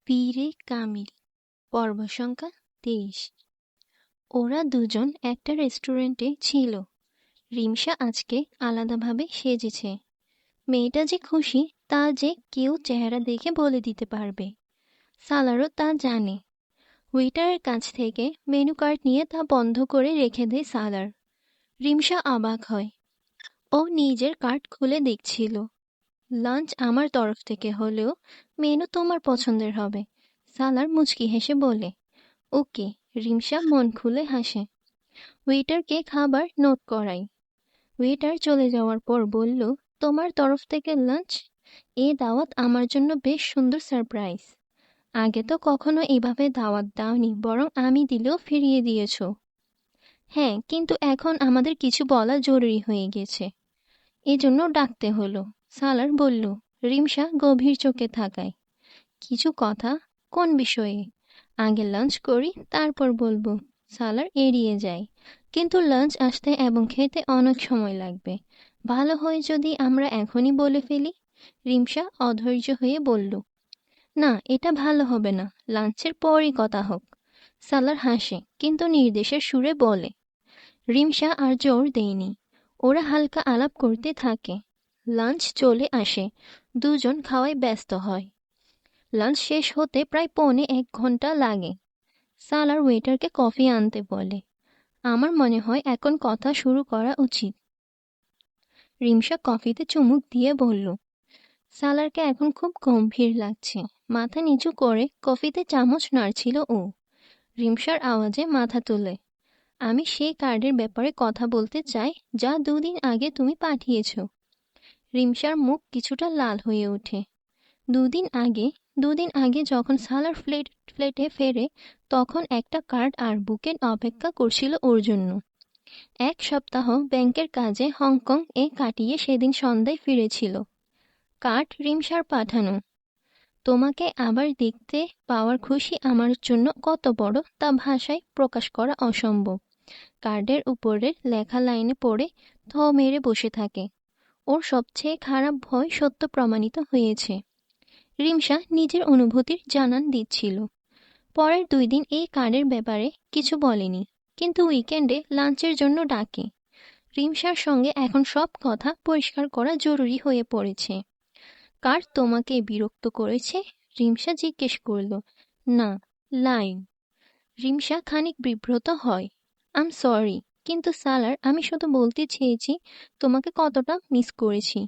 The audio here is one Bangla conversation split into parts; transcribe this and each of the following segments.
পীরে কামিল পর্ব সংখ্যা ২৩। ওরা দুজন একটা রেস্টুরেন্টে ছিল। রিমসা আজকে আলাদাভাবে সেজেছে। মেয়েটা যে খুশি তা যে কেউ চেহারা দেখে বলে দিতে পারবে। সালারও তা জানে। ওয়েটারের কাছ থেকে মেনু কার্ড নিয়ে তা বন্ধ করে রেখে দেয় সালার। রিমসা অবাক হয়। ও নিজের কার্ড খুলে দেখছিল। লাঞ্চ আমার তরফ থেকে হলেও মেনু তোমার পছন্দের হবে, সালার মুচকি হেসে বলে। ওকে। রিমসা মন খুলে হাসে। ওয়েটারকে খাবার নোট করাই। ওয়েটার চলে যাওয়ার পর বলল, তোমার তরফ থেকে লাঞ্চ। এ দাওয়াত আমার জন্য বেশ সুন্দর সারপ্রাইজ। আগে তো কখনো এভাবে দাওয়াত দাওনি, বরং আমি দিলেও ফিরিয়ে দিয়েছ। হ্যাঁ, কিন্তু এখন আমাদের কিছু বলা জরুরি হয়ে গেছে, এজন্য ডাকতে হলো, সালার বলল। রিমসা গভীর চোখে থাকায়। কিছু কথা? কোন বিষয়ে? আগে লাঞ্চ করি, তারপর বলবো। সালার এড়িয়ে যায়। কিন্তু লাঞ্চ আসতে এবং খেতে অনেক সময় লাগবে। ভালো হয় যদি আমরা এখনই বলে ফেলি। রিমসা অধৈর্য হয়ে বলল। না, এটা ভালো হবে না, লাঞ্চের পরই কথা হোক। সালার হাসে, কিন্তু নির্দেশের সুরে বলে। রিমসা আর জোর দেয়নি। ওরা হালকা আলাপ করতে থাকে। লাঞ্চ চলে আসে। দুজন খাওয়ায় ব্যস্ত হয়। লাঞ্চ শেষ হতে প্রায় 1.25 ঘন্টা লাগে। সালার ওয়েটারকে কফি আনতে বলে। আমার মনে হয় এখন কথা শুরু করা উচিত। রিমসা কফিতে চুমুক দিয়ে বলল। সালারকে এখন খুব গম্ভীর লাগছে। মাথা নিচু করে কফিতে চামচ নাড়ছিল ও। রিমসার আওয়াজে মাথা তোলে। আমি সেই কার্ডের ব্যাপারে কথা বলতে চাই, যা 2 দিন আগে তুমি পাঠিয়েছ। রিমসার মুখ কিছুটা লাল হয়ে ওঠে। 2 দিন আগে? 2 দিন আগে যখন সালার ফ্ল্যাটে ফেরে, তখন একটা কার্ড আর বুকেট অপেক্ষা করছিল ওর জন্য। 1 সপ্তাহ ব্যাংকের কাজে হংকং এ কাটিয়ে সেদিন সন্ধ্যায় ফিরেছিল। কার্ড রিমসার পাঠানো। তোমাকে আবার দেখতে পাওয়ার খুশি আমার জন্য কত বড় তা ভাষায় প্রকাশ করা অসম্ভব। কার্ডের উপরের লেখা লাইনে পড়ে থ মেরে বসে থাকে। ওর সবচেয়ে খারাপ ভয় সত্য প্রমাণিত হয়েছে। রিমসা নিজের অনুভূতির জানান দিচ্ছিল। পরের 2 দিন এই কার্ডের ব্যাপারে কিছু বলেনি, কিন্তু উইকেন্ডে লাঞ্চের জন্য ডাকে। রিমসার সঙ্গে এখন সব কথা পরিষ্কার করা জরুরি হয়ে পড়েছে। কার্ড তোমাকে বিরক্ত করেছে? রিমসা জিজ্ঞেস করল। না। লাইন। রিমসা খানিক বিব্রত হয়। আম সরি, কিন্তু সালার, আমি শুধু বলতে চেয়েছি তোমাকে কতটা মিস করেছি।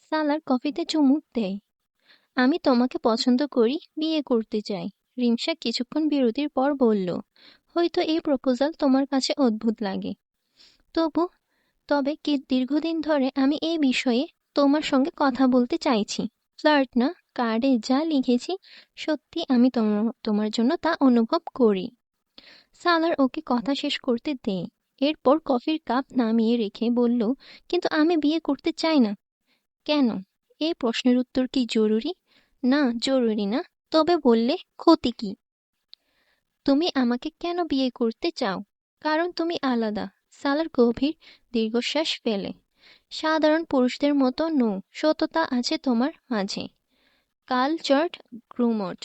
সালার কফিতে চুমুক দেয়। আমি তোমাকে পছন্দ করি, বিয়ে করতে চাই। রিমসা কিছুক্ষণ বিরতির পর বলল। হয়তো এই প্রপোজাল তোমার কাছে অদ্ভুত লাগে। তবু তবে কি দীর্ঘদিন ধরে আমি এই বিষয়ে তোমার সঙ্গে কথা বলতে চাইছি। ফ্লার্ট না, কার্ডে যা লিখেছি সত্যি আমি তোমার জন্য তা অনুভব করি। সালার ওকে কথা শেষ করতে দেয়। এরপর কফির কাপ নামিয়ে রেখে বলল, কিন্তু আমি বিয়ে করতে চাই না। কেন? এই প্রশ্নের উত্তর কি জরুরি? না, জরুরি না। তবে বললে ক্ষতি কি? তুমি আমাকে কেন বিয়ে করতে চাও? কারণ তুমি আলাদা। সালার গভীর দীর্ঘশ্বাস ফেলে। সাধারণ পুরুষদের মতো নও, সততা আছে তোমার মাঝে। Cultured, groomed.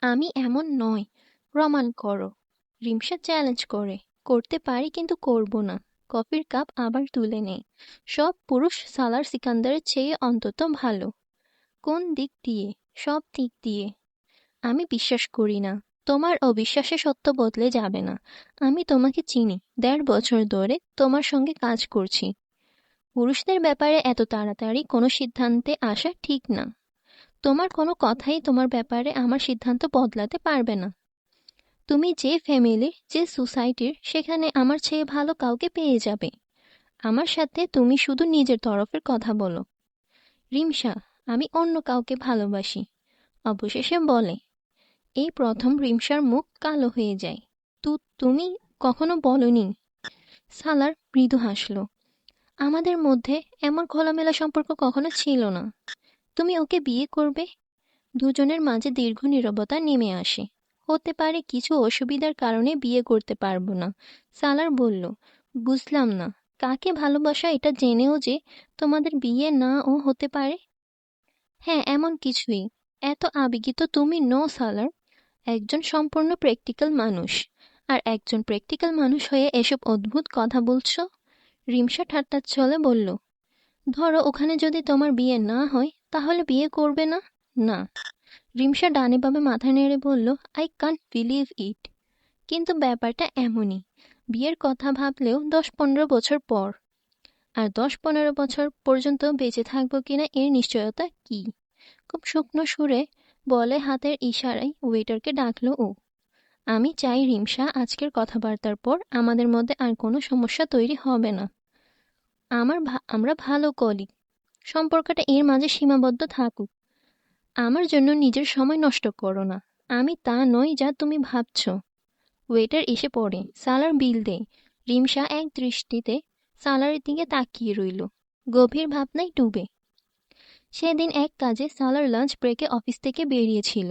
আমি এমন নয়, প্রমাণ করো। রিমসা চ্যালেঞ্জ করে। করতে পারি, কিন্তু করব না। কফির কাপ আবার তুলে নেয়। সব পুরুষ সালার সিকান্দারের চেয়ে অন্তত ভালো। কোন দিক দিয়ে? সব দিক দিয়ে। আমি বিশ্বাস করি না। তোমার অবিশ্বাসে সত্য বদলে যাবে না। আমি তোমাকে চিনি, 1.5 বছর ধরে তোমার সঙ্গে কাজ করছি। পুরুষদের ব্যাপারে এত তাড়াতাড়ি কোনো সিদ্ধান্তে আসা ঠিক না। তোমার কোনো কথাই তোমার ব্যাপারে আমার সিদ্ধান্ত বদলাতে পারবে না। তুমি যে ফ্যামিলির, যে সোসাইটির, সেখানে আমার চেয়ে ভালো কাউকে পেয়ে যাবে। আমার সাথে তুমি শুধু নিজের তরফের কথা বলো। রিমসা, আমি অন্য কাউকে ভালোবাসি, অবশেষে বলে। এই প্রথম রিমসার মুখ কালো হয়ে যায়। তুমি কখনো বলনি। সালার মৃদু হাসল। আমাদের মধ্যে এমন খোলামেলা সম্পর্ক কখনো ছিল না। তুমি ওকে বিয়ে করবে? দুজনের মাঝে দীর্ঘ নীরবতা নেমে আসে। হতে পারে কিছু অসুবিধার কারণে বিয়ে করতে পারবো না, সালার বলল। বুঝলাম না, কাকে ভালোবাসা এটা জেনেও যে তোমাদের বিয়ে না ও হতে পারে? হ্যাঁ, এমন কিছুই। এত আবেগী তো তুমি নো সালার। একজন সম্পূর্ণ প্র্যাকটিক্যাল মানুষ, আর একজন প্র্যাকটিক্যাল মানুষ হয়ে এসব অদ্ভুত কথা বলছো। রিমসা ঠাট্টার ছলে বলল, ধরো ওখানে যদি তোমার বিয়ে না হয় তাহলে বিয়ে করবে না? না। রিমসা ডানে বামে মাথা নেড়ে বলল, আই কান্ট বিলিভ ইট। কিন্তু ব্যাপারটা এমনই, বিয়ের কথা ভাবলেও 10-15 বছর পর। আর 10-15 বছর পর্যন্ত বেঁচে থাকবো কিনা এর নিশ্চয়তা কি? খুব শুকনো সুরে বলে হাতের ইশারায় ওয়েটারকে ডাকলো ও। আমি চাই রিমসা, আজকের কথাবার্তার পর আমাদের মধ্যে আর কোনো সমস্যা তৈরি হবে না। আমরা ভালো কলিগ, সম্পর্কটা এর মাঝে সীমাবদ্ধ থাকুক। আমার জন্য নিজের সময় নষ্ট করো না। আমি তা নই যা তুমি ভাবছো। ওয়েটার এসে পড়ে, সালার বিল দে। রিমসা এক দৃষ্টিতে সালারের দিকে তাকিয়ে রইল, গভীর ভাবনায় ডুবে। সেদিন এক কাজে সালার লাঞ্চ ব্রেকে অফিস থেকে বেরিয়েছিল।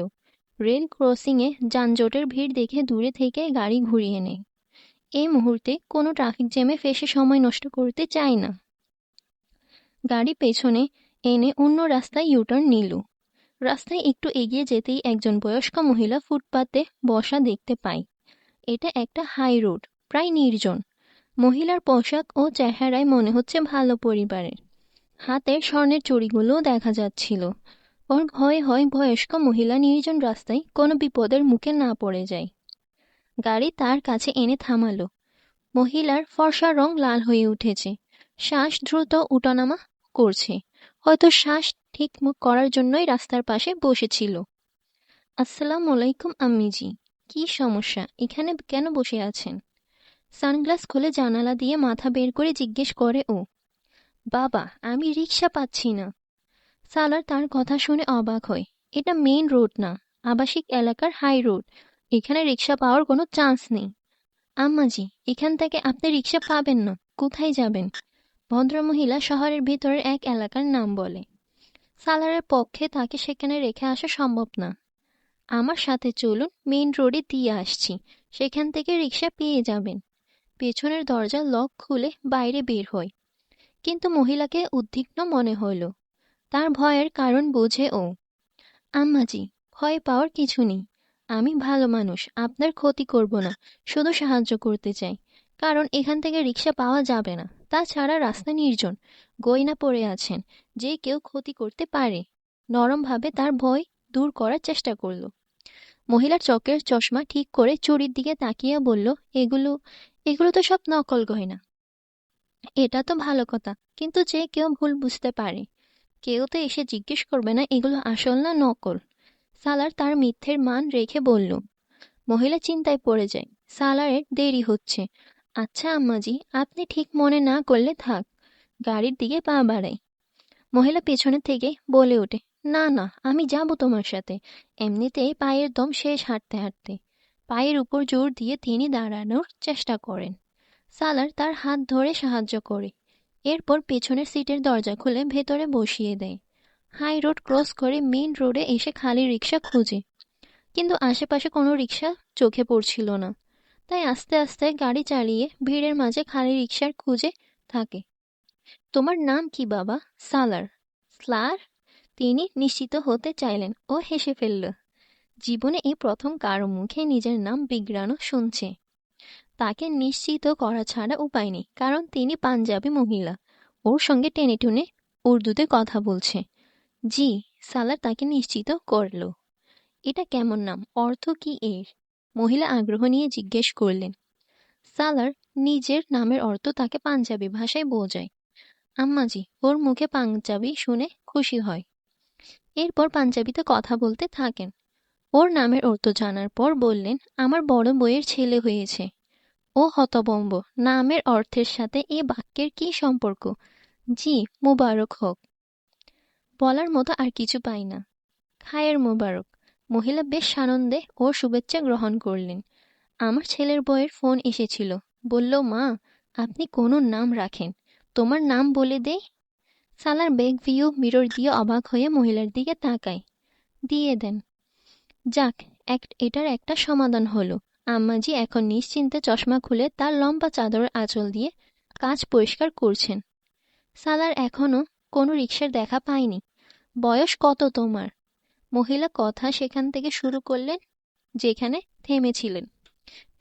রেল ক্রসিংয়ে যানজটের ভিড় দেখে দূরে থেকে গাড়ি ঘুরিয়ে নেয়। এই মুহূর্তে কোনো ট্রাফিক জ্যামে ফেসে সময় নষ্ট করতে চায় না। গাড়ি পেছনে এনে অন্য রাস্তায় ইউটার্ন নিল। রাস্তায় একটু এগিয়ে যেতেই একজন বয়স্ক মহিলা ফুটপাতে বসা দেখতে পায়। এটা একটা হাই রোড, প্রায় নির্জন। মহিলার পোশাক ও চেহারায় মনে হচ্ছে ভালো পরিবারের। হাতের স্বর্ণের চুড়িগুলোও দেখা যাচ্ছিল। ওর ভয় হয় বয়স্ক মহিলা নির্জন রাস্তায় কোনো বিপদের মুখে না পড়ে যায়। গাড়ি তার কাছে এনে থামালো। মহিলার ফর্সা রং লাল হয়ে উঠেছে, শ্বাস দ্রুত উঠানামা করছে। হয়তো শ্বাস ঠিক করার জন্যই রাস্তার পাশে বসেছিল। আসসালামু আলাইকুম আম্মিজি। কি সমস্যা, এখানে কেন বসে আছেন? সানগ্লাস খুলে জানালা দিয়ে মাথা বের করে জিজ্ঞেস করে ও। বাবা, আমি রিকশা পাচ্ছি না। সালার তার কথা শুনে অবাক হয়। এটা মেইন রোড না, আবাসিক এলাকার হাই রোড। এখানে রিকশা পাওয়ার কোনো চান্স নেই। আম্মাজি, এখান থেকে আপনি রিকশা পাবেন না। কোথায় যাবেন? ভদ্রমহিলা শহরের ভিতরের এক এলাকার নাম বলে। সালারের পক্ষে তাকে সেখানে রেখে আসা সম্ভব না। আমার সাথে চলুন, মেইন রোডে দিয়ে আসছি, সেখান থেকে রিকশা পেয়ে যাবেন। পেছনের দরজা লক খুলে বাইরে বের হয়। কিন্তু মহিলাকে উদ্বিগ্ন মনে হইল। তার ভয়ের কারণ বোঝে ও। আম্মাজি, ভয় পাওয়ার কিছু নেই। আমি ভালো মানুষ, আপনার ক্ষতি করব না, শুধু সাহায্য করতে চাই। কারণ এখান থেকে রিকশা পাওয়া যাবে না। তাছাড়া রাস্তা নির্জন, গয়না পড়ে আছেন, যে কেউ ক্ষতি করতে পারে। নরমভাবে তার ভয় দূর করার চেষ্টা করল। মহিলার চোখের চশমা ঠিক করে চুড়ির দিকে তাকিয়ে বলল, এগুলো এগুলো তো সব নকল গয়না। এটা তো ভালো কথা, কিন্তু যে কেউ ভুল বুঝতে পারে। কেউ তো এসে জিজ্ঞেস করবে না এগুলো আসল না নকল। সালার তার মিথ্যের মান রেখে বলল। মহিলা চিন্তায় পড়ে যায়। সালারের দেরি হচ্ছে। আচ্ছা আম্মাজি, আপনি ঠিক মনে না করলে থাক। গাড়ির দিকে পা বাড়ায়। মহিলা পেছনে থেকে বলে ওঠে, না না, আমি যাব তোমার সাথে। এমনিতেই পায়ের দম শেষ হাঁটতে হাঁটতে। পায়ের উপর জোর দিয়ে তিনি দাঁড়ানোর চেষ্টা করেন। সালার তার হাত ধরে সাহায্য করে। এরপর পেছনের সিটের দরজা খুলে ভেতরে বসিয়ে দেয়। হাই রোড ক্রস করে মেইন রোডে এসে খালি রিকশা খুঁজে, কিন্তু আশেপাশে কোনো রিকশা চোখে পড়ছিল না। তাই আস্তে আস্তে গাড়ি চালিয়ে ভিড়ের মাঝে খালি রিকশার খুঁজে থাকে। তোমার নাম কি বাবা? সালার। স্লার? তিনি নিশ্চিত হতে চাইলেন। ও হেসে ফেলল। জীবনে এই প্রথম কারো মুখে নিজের নাম বিগড়ানো শুনছে। তাকে নিশ্চিত করা ছাড়া উপায় নেই, কারণ তিনি পাঞ্জাবি মহিলা। ওর সঙ্গে টেনে টুনে উর্দুতে কথা বলছে। জি, সালার তাকে নিশ্চিত করল। এটা কেমন নাম, অর্থ কি এর? মহিলা আগ্রহ নিয়ে জিজ্ঞেস করলেন। সালার নিজের নামের অর্থ তাকে পাঞ্জাবি ভাষায় বোঝায়। আম্মাজি ওর মুখে পাঞ্জাবি শুনে খুশি হয়। এরপর পাঞ্জাবিতে কথা বলতে থাকেন। ওর নামের অর্থ জানার পর বললেন, আমার বড় বইয়ের ছেলে হয়েছে। ও হতভম্ব। নামের অর্থের সাথে এ বাক্যের কি সম্পর্ক? জি, মুবারক হোক। বলার মতো আর কিছু পাই না। খায়ের মুবারক। মহিলা বেশ সানন্দে ওর শুভেচ্ছা গ্রহণ করলেন। আমার ছেলের বউয়ের ফোন এসেছিল, বলল, মা, আপনি কোনো নাম রাখেন, তোমার নাম বলে দেই। সালার ব্যাক ভিউ মিরর দিয়ে অবাক হয়ে মহিলার দিকে তাকায়। দিয়ে দেন। যাক, এটার একটা সমাধান হলো। আম্মাজি এখন নিশ্চিন্তে চশমা খুলে তার লম্বা চাদরের আঁচল দিয়ে কাঁচ পরিষ্কার করছেন। সালার এখনো কোনো রিকশার দেখা পায়নি। বয়স কত তোমার? মহিলা কথা সেখান থেকে শুরু করলেন যেখানে থেমেছিলেন।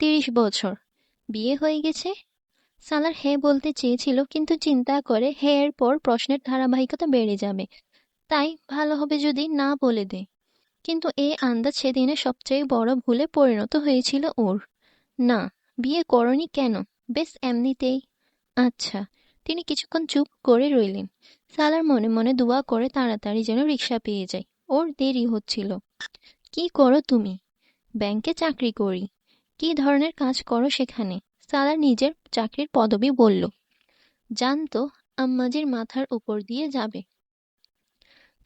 30 বছর, বিয়ে হয়ে গেছে। সালার হ্যাঁ বলতে চেয়েছিল, কিন্তু চিন্তা করে হ্যাঁ এর পর প্রশ্নের ধারাবাহিকতা বেড়ে যাবে, তাই ভালো হবে যদি না বলে দেয়। কিন্তু এই আন্দাজ সেদিনের সবচেয়ে বড় ভুলে পরিণত হয়েছিল ওর। না, বিয়ে করনি কেন? বেশ এমনিতেই। আচ্ছা। তিনি কিছুক্ষণ চুপ করে রইলেন। সালার মনে মনে দোয়া করে তাড়াতাড়ি যেন রিকশা পেয়ে যায়। ওর দেরি হচ্ছিল। কি করো তুমি? ব্যাংকে চাকরি করি। কি ধরনের কাজ করো সেখানে? সালার নিজের চাকরির পদবি বলল। জানতো আম্মাজির মাথার উপর দিয়ে যাবে,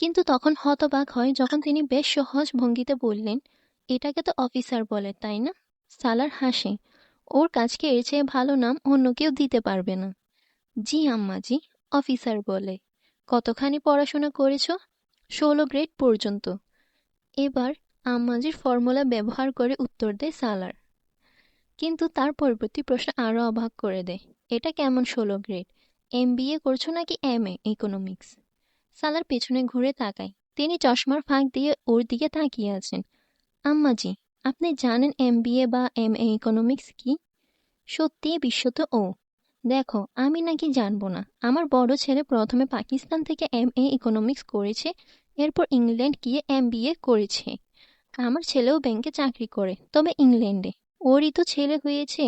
কিন্তু তখন হতবাক হয় যখন তিনি বেশ সহজ ভঙ্গিতে বললেন, এটাকে তো অফিসার বলে, তাই না? সালার হাসে। ওর কাজকে এর চেয়ে ভালো নাম অন্য কেউ দিতে পারবে না। জি আম্মাজি, অফিসার বলে। কতখানি পড়াশোনা করেছ? 16 গ্রেড পর্যন্ত। এবার আম্মাজির ফর্মুলা ব্যবহার করে উত্তর দেয় সালার। কিন্তু তার পরবর্তী প্রশ্ন আরো অবাক করে দেয়। এটা কেমন 16 গ্রেড? MBA করছো নাকি MA ইকোনমিক্স? সালার পেছনে ঘুরে তাকায়। তিনি চশমার ফাঁক দিয়ে ওর দিকে তাকিয়ে আছেন। আম্মাজি, আপনি জানেন MBA বা MA ইকোনমিক্স কি? সত্যিই বিস্মিত ও। দেখো, আমি নাকি জানবো না। আমার বড় ছেলে প্রথমে পাকিস্তান থেকে MA ইকোনমিক্স করেছে, এরপর ইংল্যান্ড গিয়ে MBA করেছে। আমার ছেলেও ব্যাংকে চাকরি করে, তবে ইংল্যান্ডে। ওরই তো ছেলে হয়েছে।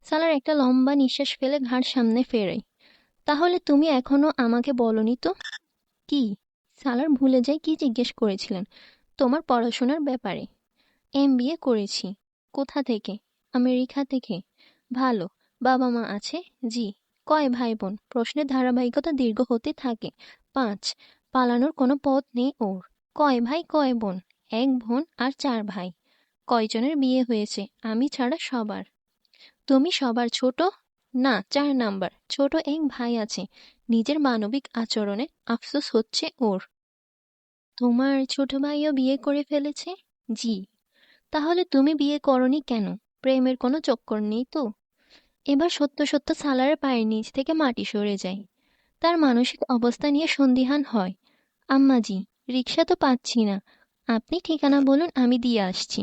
সালার একটা লম্বা নিঃশ্বাস ফেলে ঘাড় সামনে ফেরায়। তাহলে তুমি এখনো আমাকে বলনি তো? কি? সালার ভুলে যায় কি জিজ্ঞেস করেছিলেন। তোমার পড়াশোনার ব্যাপারে। MBA করেছি। কোথা থেকে? আমেরিকা থেকে। ভালো। বাবা মা আছে? জি। কয় ভাই বোন? প্রশ্নের ধারাবাহিকতা দীর্ঘ হতে থাকে। 5। পালানোর কোনো পথ নেই ওর। কয় ভাই কয় বোন? 1 বোন আর 4 ভাই। কয়জনের বিয়ে হয়েছে? আমি ছাড়া সবার। তুমি সবার ছোট? না, 4 নাম্বার। ছোট এক ভাই আছে। নিজের মানবিক আচরণে আফসোস হচ্ছে ওর। তোমার ছোট ভাইও বিয়ে করে ফেলেছে? জি। তাহলে তুমি বিয়ে করনি কেন? প্রেমের কোনো চক্কর নেই তো? এবার সত্য সত্য সালারের পায়ের নিচ থেকে মাটি সরে যায়। তার মানসিক অবস্থা নিয়ে সন্দিহান হয়। আম্মাজি, রিকশা তো পাচ্ছি না। আপনি ঠিকানা বলুন, আমি দিয়ে আসছি।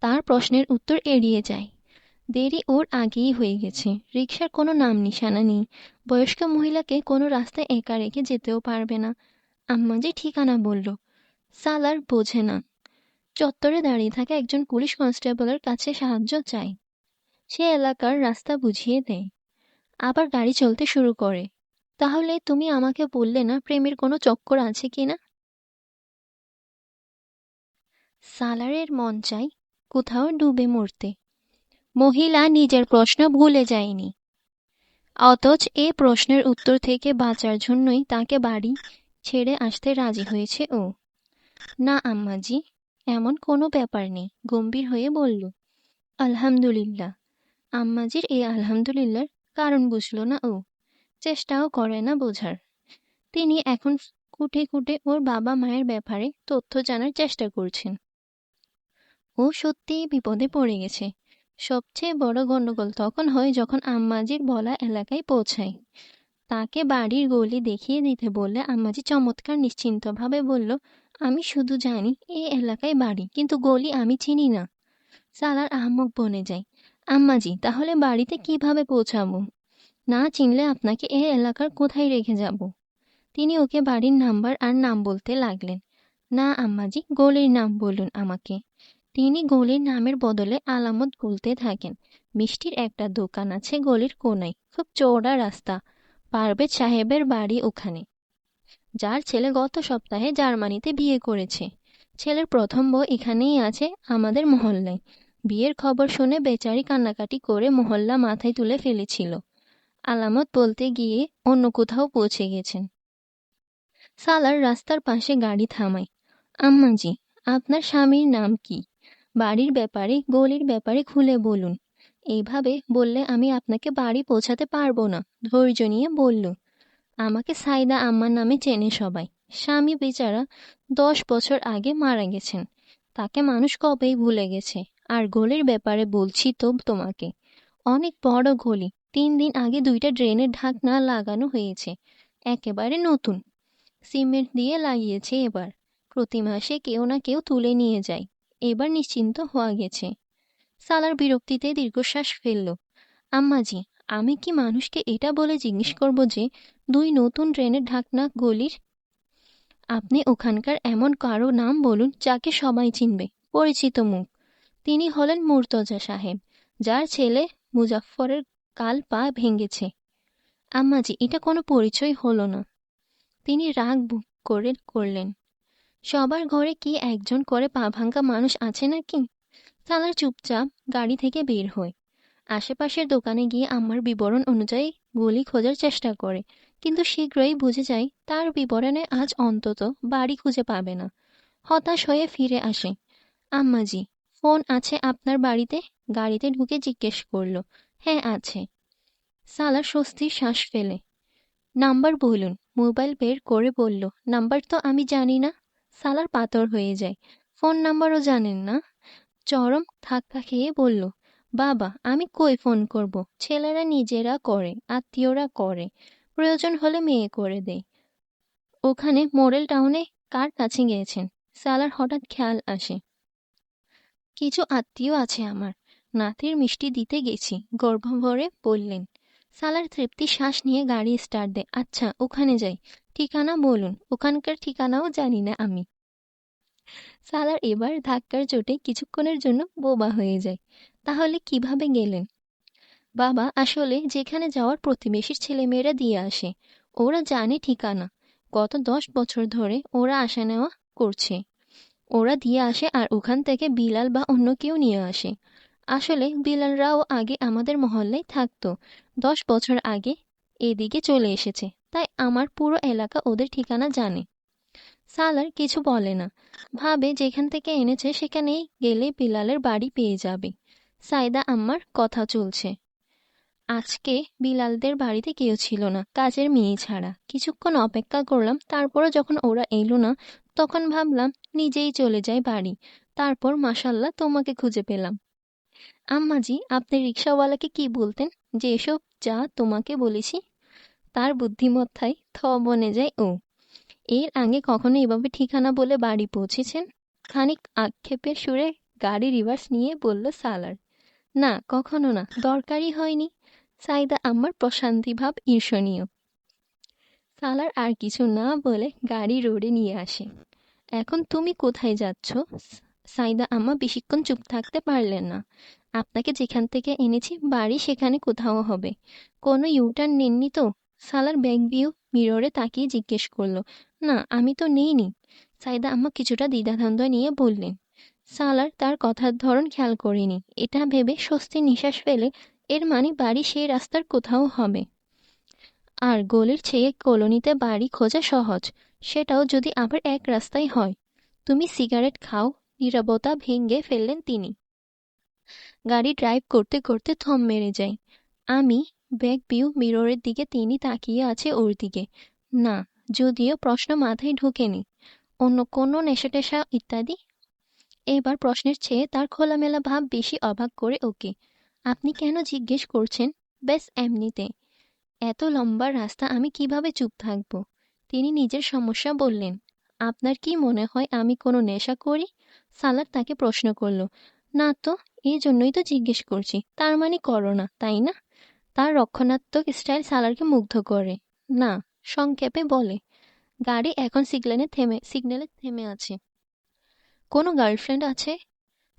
তার প্রশ্নের উত্তর এড়িয়ে যায়। দেরি ওর আগেই হয়ে গেছে। রিকশার কোনো নাম নিশানা নেই। বয়স্ক মহিলাকে কোনো রাস্তায় একা রেখে যেতেও পারবে না। আম্মাজি ঠিকানা বলল। সালার বোঝে না। চত্বরে দাঁড়িয়ে থাকা একজন পুলিশ কনস্টেবলের কাছে সাহায্য চায়। সে এলাকার রাস্তা বুঝিয়ে দেয়। আবার গাড়ি চলতে শুরু করে। তাহলে তুমি আমাকে বললে না প্রেমের কোনো চক্কর আছে কিনা? সালারের মন চাই কোথাও ডুবে মরতে। মহিলা নিজের প্রশ্ন ভুলে যায়নি, অথচ এ প্রশ্নের উত্তর থেকে বাঁচার জন্যই তাকে বাড়ি ছেড়ে আসতে রাজি হয়েছে ও। না আম্মাজি, এমন কোনো ব্যাপার নেই, গম্ভীর হয়ে বলল। আলহামদুলিল্লাহ। আম্মাজির এই আলহামদুলিল্লাহর কারণ বুঝল না ও। চেষ্টাও করে না বোঝার। তিনি এখন খুঁটে খুঁটে ওর বাবা মায়ের ব্যাপারে তথ্য জানার চেষ্টা করছেন। ও সত্যিই বিপদে পড়ে গেছে। সবচেয়ে বড় গন্ডগোল তখন হয় যখন আম্মাজির বলা এলাকায় পৌঁছায়। তাকে বাড়ির গলি দেখিয়ে দিতে বললে আম্মাজি চমৎকার নিশ্চিন্তভাবে বলল, আমি শুধু জানি এই এলাকায় বাড়ি, কিন্তু গলি আমি চিনি না। সালার আহম্মক বনে যায়। আম্মাজি, তাহলে বাড়িতে কিভাবে পৌঁছাবো? না চিনলে আপনাকে এই এলাকার কোথায় রেখে যাব? তিনি ওকে বাড়ির নাম্বার আর নাম বলতে লাগলেন। না আম্মাজি, গলির নাম বলুন আমাকে। তিনি গলির নামের বদলে আলামত বলতে থাকেন। মিষ্টির একটা দোকান আছে গলির কোনায়, খুব চওড়া রাস্তা। পারভেজ সাহেবের বাড়ি ওখানে, যার ছেলে গত সপ্তাহে জার্মানিতে বিয়ে করেছে। ছেলের প্রথম বউ এখানেই আছে আমাদের মহল্লায়। বিয়ের খবর শুনে বেচারি কান্নাকাটি করে মহল্লা মাথায় তুলে ফেলেছিল। আলামত বলতে গিয়ে অন্য কোথাও পৌঁছে গেছেন। সালার রাস্তার পাশে গাড়ি থামায়। আম্মাজি, আপনার স্বামীর নাম কি? বাড়ির ব্যাপারে গলির ব্যাপারে খুলে বলুন। এইভাবে বললে আমি আপনাকে বাড়ি পৌঁছাতে পারবো না, ধৈর্য নিয়ে বলল। আমাকে সাইদা আম্মার নামে চেনে সবাই। স্বামী বেচারা 10 বছর আগে মারা গেছেন। তাকে মানুষ কবেই ভুলে গেছে। আর গলির ব্যাপারে বলছি তো তোমাকে, অনেক বড় গলি। 3 দিন আগে 2টা ড্রেনের ঢাকনা লাগানো হয়েছে, একেবারে নতুন। সিমেন্ট দিয়ে লাগিয়েছে এবার। প্রতি মাসে কেউ না কেউ তুলে নিয়ে যায়। এবার নিশ্চিন্ত হওয়া গেছে। সালার বিরক্তিতে দীর্ঘশ্বাস ফেলল। আম্মাজি, আমি কি মানুষকে এটা বলে জিজ্ঞেস করব যে দুই নতুন ট্রেনের ঢাকনা গলির? আপনি ওখানকার এমন কারো নাম বলুন যাকে সবাই চিনবে, পরিচিত মুখ। তিনি হলেন মুর্তজা সাহেব, যার ছেলে মুজাফফরের কাল পা ভেঙেছে। আম্মাজি, এটা কোনো পরিচয় হলো না। তিনি রাগ করে করলেন, সবার ঘরে কি একজন করে পা ভাঙ্গা মানুষ আছে নাকি? সালার চুপচাপ গাড়ি থেকে বের হয়। আশেপাশের দোকানে গিয়ে আম্মার বিবরণ অনুযায়ী গলি খোঁজার চেষ্টা করে, কিন্তু শীঘ্রই বুঝে যায় তার বিবরণে আজ অন্তত বাড়ি খুঁজে পাবে না। হতাশ হয়ে ফিরে আসে। আম্মাজি, ফোন আছে আপনার বাড়িতে? গাড়িতে ঢুকে জিজ্ঞেস করলো। হ্যাঁ আছে। সালা স্বস্তির শ্বাস ফেলে। নাম্বার বলুন। মোবাইল বের করে বলল, নাম্বার তো আমি জানি না। সালার পাথর হয়ে যায়। ফোন নাম্বারও জানেন না? চরম ধাক্কা খেয়ে বলল, বাবা আমি কই ফোন করব, ছেলেরা নিজেরা করে, আত্মীয়রা করে, প্রয়োজন হলে মেয়ে করে দেয়। ওখানে মডেল টাউনে কার কাছে গিয়েছেন? সালার হঠাৎ খেয়াল আসে, কিছু আত্মীয় আছে আমার, নাতির মিষ্টি দিতে গেছি, গর্ভ ভরে বললেন। সালার তৃপ্তি শ্বাস নিয়ে গাড়ি স্টার্ট দেয়। আচ্ছা ওখানে যাই, ঠিকানা বলুন। ওখানকার ঠিকানাও জানি না আমি। সালার এবার ধাক্কার চোটে কিছুক্ষণের জন্য বোবা হয়ে যায়। তাহলে কিভাবে গেলেন? বাবা, আসলে যেখানে যাওয়ার প্রতিবেশীর ছেলেমেয়েরা দিয়ে আসে, ওরা জানে ঠিকানা। গত 10 বছর ধরে ওরা আসা নেওয়া করছে। ওরা দিয়ে আসে আর ওখান থেকে বিলাল বা অন্য কেউ নিয়ে আসে। আসলে বিলালরাও আগে আমাদের মহল্লায় থাকতো, 10 বছর আগে এদিকে চলে এসেছে, তাই আমার পুরো এলাকা ওদের ঠিকানা জানে। সালার কিছু বলে না, ভাবে যেখান থেকে এনেছে সেখানেই গেলে বিলালের বাড়ি পেয়ে যাবে। সাইদা আম্মার কথা চলছে। আজকে বিলালদের বাড়িতে কেউ ছিল না, কাজের মেয়ে ছাড়া। কিছুক্ষণ অপেক্ষা করলাম, তারপরও যখন ওরা এলো না, তখন ভাবলাম নিজেই চলে যাই বাড়ি। তারপর মাশাল্লাহ তোমাকে খুঁজে পেলাম। আম্মাজি, আপনি রিক্সাওয়ালাকে কি বলতেন যে এসব যা তোমাকে বলেছি? তার বুদ্ধিমত্তায় থ বনে যায় ও। এর আগে কখনো এভাবে ঠিকানা বলে বাড়ি পৌঁছেছেন? খানিক আক্ষেপের সুরে গাড়ি রিভার্স নিয়ে বলল সালার। না, কখনো না, দরকারই হয়নি। সাইদা আম্মার প্রশান্তি ভাব ঈর্ষণীয়। সালার আর কিছু না বলে গাড়ি রোডে নিয়ে আসে। এখন তুমি কোথায় যাচ্ছ? সাইদা আম্মা বেশিক্ষণ চুপ থাকতে পারলেন না। আপনাকে যেখান থেকে এনেছি বাড়ি সেখানে কোথাও হবে। কোনো ইউটার্ন নেননি তো? সালার ব্যাক ভিউ মিররে তাকিয়ে জিজ্ঞেস করলো। না, আমি তো নেইনি। সাইদা আম্মা কিছুটা দ্বিধাদ্বন্দ্ব নিয়ে বললেন। সালার তার কথার ধরন খেয়াল করেনি। এটা ভেবে স্বস্তির নিঃশ্বাস ফেলে, এর মানে বাড়ি সেই রাস্তার কোথাও হবে। আর গলির চেয়ে কলোনিতে বাড়ি খোঁজা সহজ, সেটাও যদি আবার এক রাস্তায় হয়। তুমি সিগারেট খাও। নীরবতা ভেঙে ফেললেন তিনি। গাড়ি ড্রাইভ করতে করতে থম মেরে যায়। আমি ব্যাক ভিউ মিররের দিকে, তিনি তাকিয়ে আছে ওর দিকে। না, যদিও প্রশ্ন মাথায় ঢোকেনি। অন্য কোনো নেশা-টেশা ইত্যাদি? এইবার প্রশ্নের চেয়ে তার খোলামেলা ভাব বেশি অবাক করে ওকে। আপনি কেন জিজ্ঞেস করছেন? ব্যাস এমনিতে। এত লম্বা রাস্তা আমি কিভাবে চুপ থাকব? তিনি নিজের সমস্যা বললেন। আপনার কি মনে হয় আমি কোনো নেশা করি? সালার তাকে প্রশ্ন করল। না তো, এই জন্যই তো জিজ্ঞেস করছি। তার মানে করো না, তাই না? তার রক্ষণাত্মক স্টাইল সালারকে মুগ্ধ করে। না, সংক্ষেপে বলে। গাড়ি এখন সিগন্যালে থেমে আছে। কোনো গার্লফ্রেন্ড আছে?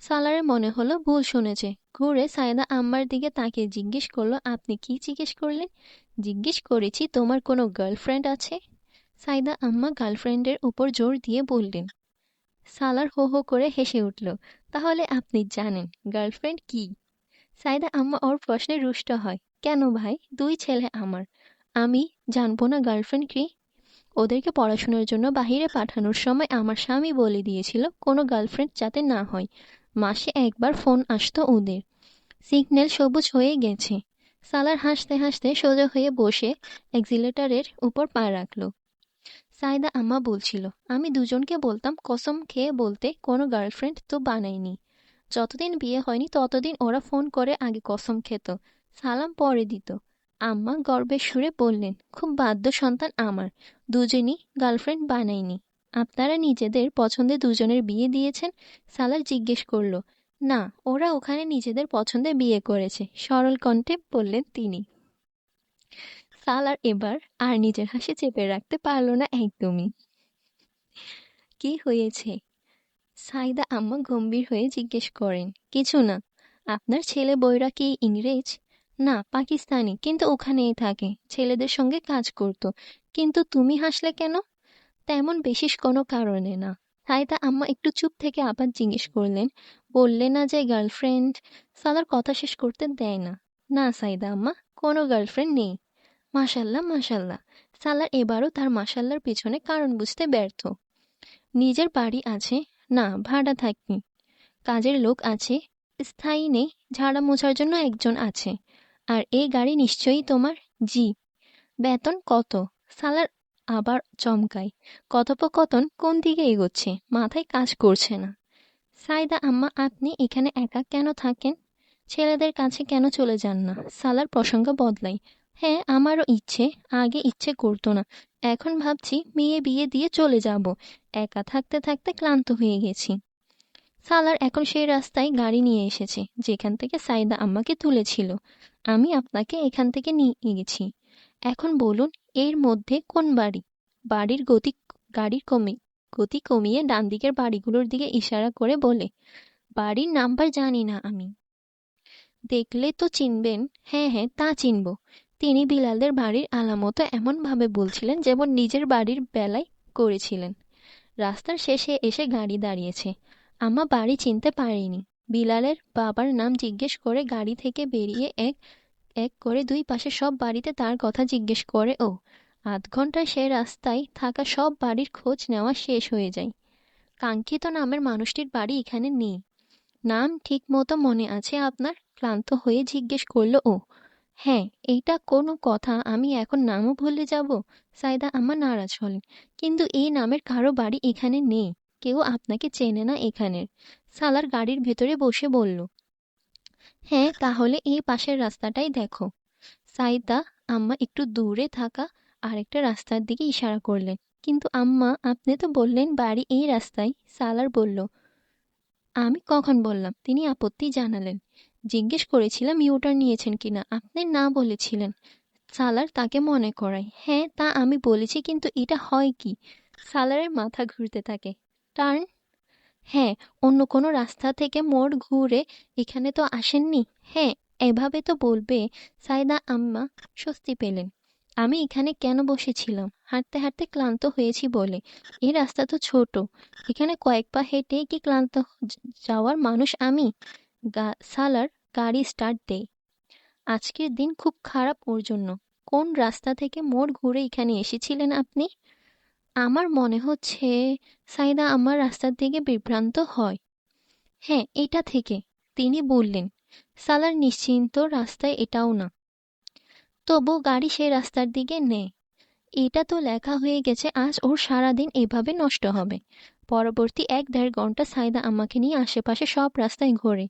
সালারের মনে হলো ভুল শুনেছে। ঘুরে সাইদা আম্মার দিকে তাকিয়ে জিজ্ঞেস করলো, আপনি কি জিজ্ঞেস করলেন? জিজ্ঞেস করেছি তোমার কোনো গার্লফ্রেন্ড আছে? সাইদা আম্মা গার্লফ্রেন্ডের উপর জোর দিয়ে বললেন। সালার হো হো করে হেসে উঠল। তাহলে আপনি জানেন গার্লফ্রেন্ড কি? সাইদা আম্মা ওর প্রশ্নে রুষ্ট হয়। কেন ভাই, দুই ছেলে আমার, আমি জানবো না গার্লফ্রেন্ড কি? ওদেরকে পড়াশোনার জন্য বাহিরে পাঠানোর সময় আমার স্বামী বলে দিয়েছিল কোনো গার্লফ্রেন্ড যাতে না হয়। মাসে একবার ফোন আসতো ওদের। সিগন্যাল সবুজ হয়ে গেছে। সালার হাসতে হাসতে সোজা হয়ে বসে এক্সিলেটারের উপর পা রাখল। সাইদা আম্মা বলছিল, আমি দুজনকে বলতাম কসম খেয়ে বলতে কোনো গার্লফ্রেন্ড তো বানাইনি। যতদিন বিয়ে হয়নি ততদিন ওরা ফোন করে আগে কসম খেত, সালাম পরে দিত। আম্মা গর্বের সুরে বললেন, খুব বাধ্য সন্তান আমার, দুজনই গার্লফ্রেন্ড বানাইনি। আপনারা নিজেদের পছন্দে দুজনের বিয়ে দিয়েছেন? সালার জিজ্ঞেস করল। না, ওরা ওখানে নিজেদের পছন্দে বিয়ে করেছে, সরল কণ্ঠে বললেন তিনি। সালার এবার আর নিজের হাসি চেপে রাখতে পারল না একদমই। কি হয়েছে? সাইদা আম্মা গম্ভীর হয়ে জিজ্ঞেস করেন। কিছু না। আপনার ছেলে বউরা কি ইংরেজ? না, পাকিস্তানি, কিন্তু ওখানেই থাকে, ছেলেদের সঙ্গে কাজ করত। কিন্তু তুমি হাসলে কেন? তেমন বিশেষ কোনো কারণে না। সাইদা আম্মা একটু চুপ থেকে আবার জিজ্ঞেস করলেন, বললে না যে গার্লফ্রেন্ড? সালার কথা শেষ করতে দেয় না। না সাইদা আম্মা, কোনো গার্লফ্রেন্ড নেই। মাশাল্লাহ মাশাল্লাহ। সালার এবারও তার মাশাল্লার পিছনে কারণ বুঝতে ব্যর্থ। নিজের বাড়ি আছে? না, ভাড়া থাকি। কাজের লোক আছে? স্থায়ী নেই, ঝাড়া মোছার জন্য একজন আছে। আর এই গাড়ি নিশ্চয়ই তোমার? জি। বেতন কত? সালার আবার চমকায়। কথোপকথন কোন দিকে এগোচ্ছে মাথায় কাজ করছে না। সাইদা আম্মা, আপনি এখানে একা কেন থাকেন? ছেলেদের কাছে কেন চলে যান না? সালার প্রসঙ্গ বদলাই। হ্যাঁ, আমারও ইচ্ছে। আগে ইচ্ছে করতো না, এখন ভাবছি মেয়ে বিয়ে দিয়ে চলে যাব। একা থাকতে থাকতে ক্লান্ত হয়ে গেছি। সালার এখন সেই রাস্তায় গাড়ি নিয়ে এসেছে যেখান থেকে সাইদা আম্মাকে তুলেছিল। আমি আপনাকে এখান থেকে নিয়ে গেছি। এখন বলুন, এর মধ্যে কোন বাড়ি? বাড়ির গতি গাড়ির গতি কমিয়ে ডান দিকের বাড়িগুলোর দিকে ইশারা করে বলে। বাড়ির নাম্বার জানি না আমি। দেখলে তো চিনবেন। হ্যাঁ হ্যাঁ, তা চিনব। তিনি বিলালদের বাড়ির আলামতো এমনভাবে বলছিলেন যেমন নিজের বাড়ির বেলায় করেছিলেন। রাস্তার শেষে এসে গাড়ি দাঁড়িয়েছে। আম্মা বাড়ি চিনতে পারেনি। বিলালের বাবার নাম জিজ্ঞেস করে গাড়ি থেকে বেরিয়ে এক এক করে দুই পাশে সব বাড়িতে তার কথা জিজ্ঞেস করে ও। আধ ঘন্টায় সে রাস্তায় থাকা সব বাড়ির খোঁজ নেওয়া শেষ হয়ে যায়। কাঙ্ক্ষিত নামের মানুষটির বাড়ি এখানে নেই। নাম ঠিক মতো মনে আছে আপনার? ক্লান্ত হয়ে জিজ্ঞেস করল ও। হ্যাঁ, এইটা কোনো কথা, আমি এখন নামও ভুলে যাব? সাইদা আম্মা নারাজ হলেন। কিন্তু এই নামের কারো বাড়ি এখানে নেই। কেউ আপনাকে চেনে না এখানের। সালার গাড়ির ভেতরে বসে বলল। হ্যাঁ, তাহলে এই পাশের রাস্তাটাই দেখো। সাইদা আম্মা একটু দূরে থাকা আরেকটা রাস্তার দিকে ইশারা করলেন। কিন্তু আম্মা, আপনি তো বললেন বাড়ি এই রাস্তায়। সালার বলল। আমি কখন বললাম? তিনি আপত্তি জানালেন। জিজ্ঞেস করেছিলাম ইউটার নিয়েছেন কিনা, আপনি না বলেছিলেন। সালার তাকে মনে করায়। হ্যাঁ, তা আমি বলেছি, কিন্তু এটা হয় কি? সালারের মাথা ঘুরতে থাকে। টার্ন? হ্যাঁ, অন্য কোনো রাস্তা থেকে মোড় ঘুরে এখানে তো আসেননি। হ্যাঁ, এভাবে তো বলবে। সাইদা আম্মা স্বস্তি পেলেন। আমি এখানে কেন বসেছিলাম? হাঁটতে হাঁটতে ক্লান্ত হয়েছি বলে। এই রাস্তা তো ছোট, এখানে কয়েক পা হেঁটে কি ক্লান্ত যাওয়ার মানুষ আমি? সালার গাড়ি স্টার্ট দেয়। আজকের দিন খুব খারাপ ওর জন্য। কোন রাস্তা থেকে মোড় ঘুরে এখানে এসেছিলেন আপনি? আমার মনে হচ্ছে সাইদা আমার রাস্তার দিকে বিভ্রান্ত হয়। হ্যাঁ, এটা থেকে, তিনি বললেন। সালার নিশ্চিন্ত, রাস্তায় এটাও না। তবু গাড়ি সেই রাস্তার দিকে নেয়। এটা তো লেখা হয়ে গেছে আজ ওর সারাদিন এভাবে নষ্ট হবে। পরবর্তী ১-১.৫ ঘন্টা সাইদা আমাকে নিয়ে আশেপাশে সব রাস্তায় ঘোরে,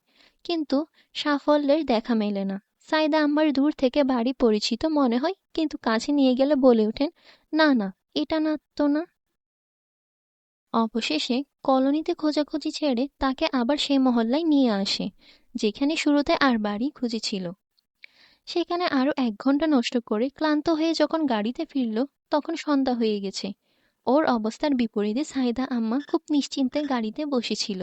কিন্তু সাফল্যের দেখা মেলে না। সাইদা আমার দূর থেকে বাড়ি পরিচিত মনে হয়, কিন্তু কাছে নিয়ে গেলে বলে ওঠেন, না না, এটা না তো না। অবশেষে কলোনিতে খোঁজাখুঁজি ছেড়ে তাকে আবার সেই মহল্লায় নিয়ে আসে যেখানে শুরুতে আর বাড়ি খুঁজেছিল। সেখানে আরো ১ ঘন্টা নষ্ট করে ক্লান্ত হয়ে যখন গাড়িতে ফিরল, তখন সন্ধ্যা হয়ে গেছে। ওর অবস্থার বিপরীতে সাইদা আম্মা খুব নিশ্চিন্তে গাড়িতে বসেছিল।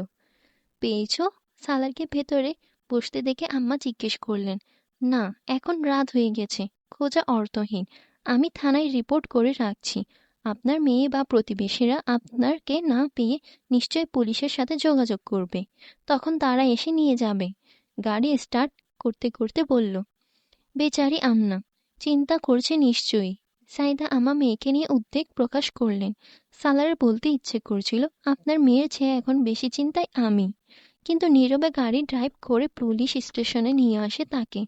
পেয়েছো? সালারকে ভেতরে বসতে দেখে আম্মা জিজ্ঞেস করলেন। না, এখন রাত হয়ে গেছে, খোঁজা অর্থহীন। আমি থানায় রিপোর্ট করে রাখছি। আপনার মেয়ে বা প্রতিবেশীরা আপনাকে না পেয়ে নিশ্চয় পুলিশের সাথে যোগাযোগ করবে, তখন তারা এসে নিয়ে যাবে। গাড়ি স্টার্ট করতে করতে বলল। বেচারি আম্মা চিন্তা করছে নিশ্চয়ই। সাইদা আম্মা মেয়েকে নিয়ে উদ্বেগ প্রকাশ করলেন। সালারের বলতে ইচ্ছে করছিল, আপনার মেয়ের চেয়ে এখন বেশি চিন্তায় আমি। কিন্তু নীরবে গাড়ি ড্রাইভ করে পুলিশ স্টেশনে নিয়ে আসে তাকে।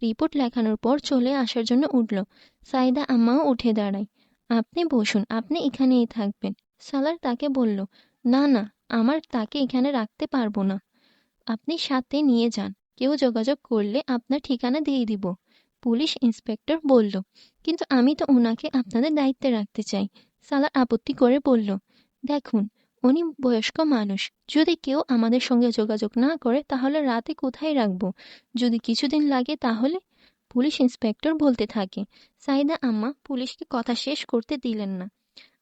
রিপোর্ট লেখানোর পর চলে আসার জন্য উঠল। সাইদা আম্মাও উঠে দাঁড়ায়। আপনি বসুন, আপনি এখানেই থাকবেন। সালার তাকে বলল। না না, আমার তাকে এখানে রাখতে পারবো না। আপনি সাথে নিয়ে যান, কেউ যোগাযোগ করলে আপনার ঠিকানা দিয়ে দিব, পুলিশ ইন্সপেক্টর বলল। কিন্তু আমি তো ওনাকে আপনাদের দায়িত্বে রাখতে চাই। সালার আপত্তি করে বলল। দেখুন, উনি বয়স্ক মানুষ। যদি কেউ আমাদের সঙ্গে যোগাযোগ না করে তাহলে রাতে কোথায় রাখবো? যদি কিছুদিন লাগে তাহলে? পুলিশ ইন্সপেক্টর বলতে থাকে। সাইদা আম্মা পুলিশকে কথা শেষ করতে দিলেন না।